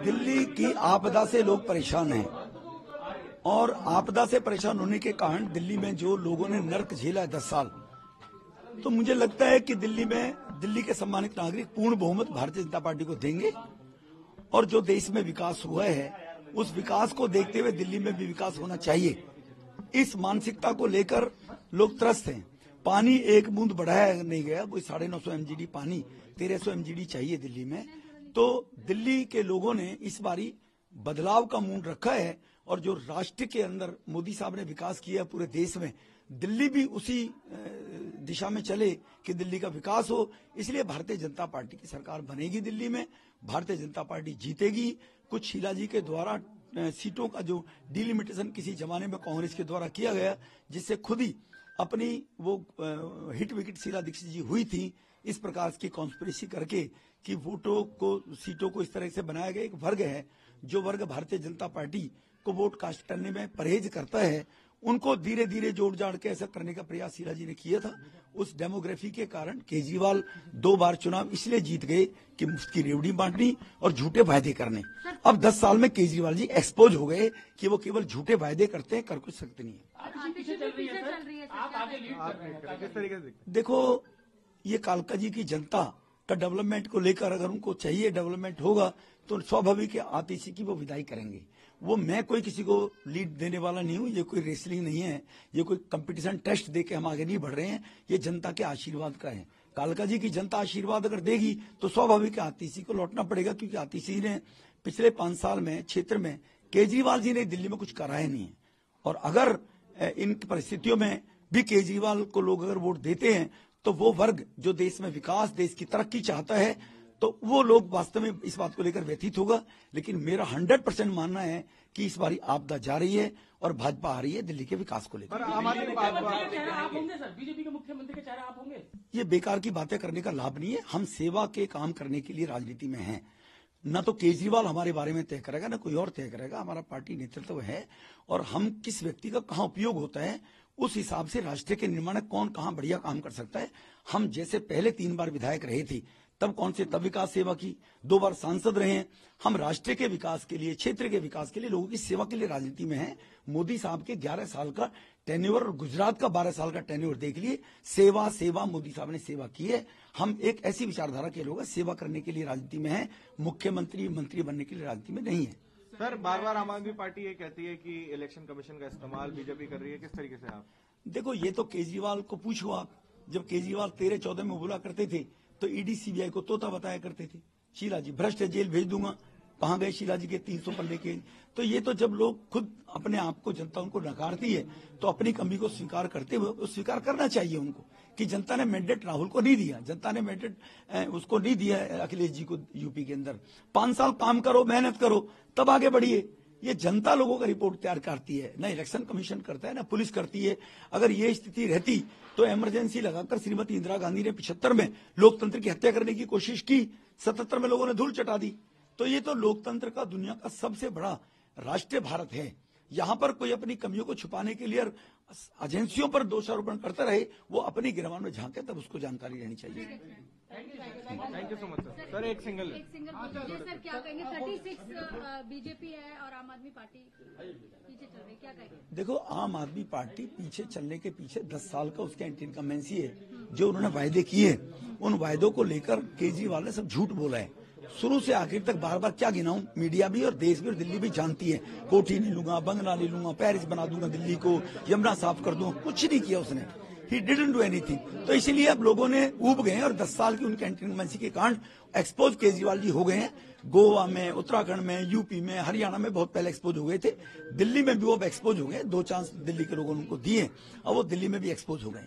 दिल्ली की आपदा से लोग परेशान हैं और आपदा से परेशान होने के कारण दिल्ली में जो लोगों ने नर्क झेला है 10 साल, तो मुझे लगता है कि दिल्ली के सम्मानित नागरिक पूर्ण बहुमत भारतीय जनता पार्टी को देंगे और जो देश में विकास हुआ है उस विकास को देखते हुए दिल्ली में भी विकास होना चाहिए। इस मानसिकता को लेकर लोग त्रस्त हैं। पानी एक बूंद बढ़ाया नहीं गया, वो 950 MGD पानी 1300 MGD चाहिए दिल्ली में। तो दिल्ली के लोगों ने इस बारी बदलाव का मूड रखा है और जो राष्ट्र के अंदर मोदी साहब ने विकास किया पूरे देश में, दिल्ली भी उसी दिशा में चले कि दिल्ली का विकास हो। इसलिए भारतीय जनता पार्टी की सरकार बनेगी दिल्ली में, भारतीय जनता पार्टी जीतेगी। कुछ शीला जी के द्वारा सीटों का जो डिलिमिटेशन किसी जमाने में कांग्रेस के द्वारा किया गया, जिससे खुद ही अपनी वो हिट विकेट शीला दीक्षित जी हुई थी, इस प्रकार की कॉन्स्पिरेसी करके कि वोटों को सीटों को इस तरह से बनाया गया। एक वर्ग है जो वर्ग भारतीय जनता पार्टी को वोट कास्ट करने में परहेज करता है, उनको धीरे धीरे जोड़ जाड़ के ऐसा करने का प्रयास शीला जी ने किया था। उस डेमोग्राफी के कारण केजरीवाल 2 बार चुनाव इसलिए जीत गए कि मुफ्त की रेवड़ी बांटनी और झूठे वायदे करने। अब 10 साल में केजरीवाल जी एक्सपोज हो गए कि वो केवल झूठे वायदे करते हैं, कर कुछ सकते नहीं है। देखो, ये कालका जी की जनता का डेवलपमेंट को लेकर अगर उनको चाहिए डेवलपमेंट होगा तो स्वाभाविक आतिशी की वो विदाई करेंगे। वो मैं कोई किसी को लीड देने वाला नहीं हूँ, ये कोई रेसलिंग नहीं है, ये कोई कंपटीशन टेस्ट दे के हम आगे नहीं बढ़ रहे हैं, ये जनता के आशीर्वाद का है। कालका जी की जनता आशीर्वाद अगर देगी तो स्वाभाविक आतिशी को लौटना पड़ेगा, क्योंकि आतिशी ने पिछले 5 साल में क्षेत्र में केजरीवाल जी ने दिल्ली में कुछ कराया नहीं है। और अगर इन परिस्थितियों में भी केजरीवाल को लोग अगर वोट देते हैं तो वो वर्ग जो देश में विकास, देश की तरक्की चाहता है, तो वो लोग वास्तव में इस बात को लेकर व्यथित होगा। लेकिन मेरा 100% मानना है कि इस बारी आपदा जा रही है और भाजपा आ रही है दिल्ली के विकास को लेकर। बीजेपी के मुख्यमंत्री के चेहरा आप होंगे? ये बेकार की बातें करने का लाभ नहीं है। हम सेवा के काम करने के लिए राजनीति में हैं। न तो केजरीवाल हमारे बारे में तय करेगा, न कोई और तय करेगा। हमारा पार्टी नेतृत्व है और हम किस व्यक्ति का कहाँ उपयोग होता है उस हिसाब से राष्ट्र के निर्माण में कौन कहाँ बढ़िया काम कर सकता है। हम जैसे पहले 3 बार विधायक रहे थे तब कौन से तब विकास सेवा की, 2 बार सांसद रहे हैं। हम राष्ट्र के विकास के लिए, क्षेत्र के विकास के लिए, लोगों की सेवा के लिए राजनीति में हैं। मोदी साहब के 11 साल का टेन्योर और गुजरात का 12 साल का टेन्योर देख लिए। सेवा सेवा मोदी साहब ने सेवा की है। हम एक ऐसी विचारधारा के लोग सेवा करने के लिए राजनीति में हैं, मुख्यमंत्री मंत्री बनने के लिए राजनीति में नहीं है। सर, बार बार आम आदमी पार्टी ये कहती है कि इलेक्शन कमीशन का इस्तेमाल बीजेपी कर रही है, किस तरीके से आप? देखो, ये तो केजरीवाल को पूछो आप। जब केजरीवाल 13-14 में बोला करते थे तो ईडी सीबीआई को तोता बताया करते थे। शीला जी भ्रष्ट है, जेल भेज दूंगा। कहाँ गए शीला जी के 300 पन्ने के? तो ये तो जब लोग खुद अपने आप को, जनता उनको नकारती है तो अपनी कमी को स्वीकार करते हुए स्वीकार करना चाहिए उनको कि जनता ने मैंडेट राहुल को नहीं दिया, जनता ने मैंडेट उसको नहीं दिया अखिलेश जी को यूपी के अंदर। 5 साल काम करो, मेहनत करो, तब आगे बढ़िए। ये जनता लोगों का रिपोर्ट तैयार करती है, ना इलेक्शन कमीशन करता है, ना पुलिस करती है। अगर ये स्थिति रहती तो इमरजेंसी लगाकर श्रीमती इंदिरा गांधी ने 75 में लोकतंत्र की हत्या करने की कोशिश की, 77 में लोगों ने धूल चटा दी। तो ये तो लोकतंत्र का दुनिया का सबसे बड़ा राष्ट्र भारत है। यहाँ पर कोई अपनी कमियों को छुपाने के लिए एजेंसियों पर दोषारोपण करता रहे, वो अपनी गिरवान में झांके, तब उसको जानकारी रहनी चाहिए। Thank you so much sir. Sir, एक सिंगल सर क्या कहेंगे? 36 बीजेपी है और आम आदमी पार्टी पीछे चल रही, क्या कहेंगे? देखो, आम आदमी पार्टी पीछे चलने के पीछे 10 साल का उसका एंटी इनकम्बेंसी है। जो उन्होंने वायदे किए, उन वायदों को लेकर केजरीवाल ने सब झूठ बोला है शुरू से आखिर तक। बार बार क्या गिनाऊं, मीडिया भी और देश भी और दिल्ली भी जानती है। कोठी नहीं लूंगा, बंगला नहीं लूंगा, पेरिस बना दूंगा दिल्ली को, यमुना साफ कर दूंगा, कुछ नहीं किया उसने। He didn't do anything। तो इसीलिए अब लोगों ने ऊब गए और 10 साल की उनकी एंटी इनकम्बेंसी के कारण एक्सपोज केजरीवाल जी हो गए हैं। गोवा में, उत्तराखंड में, यूपी में, हरियाणा में बहुत पहले एक्सपोज हो गए थे। दिल्ली में भी वो एक्सपोज हो गए। 2 चांस दिल्ली के लोगों ने उनको दिए और वो दिल्ली में भी एक्सपोज हो गए।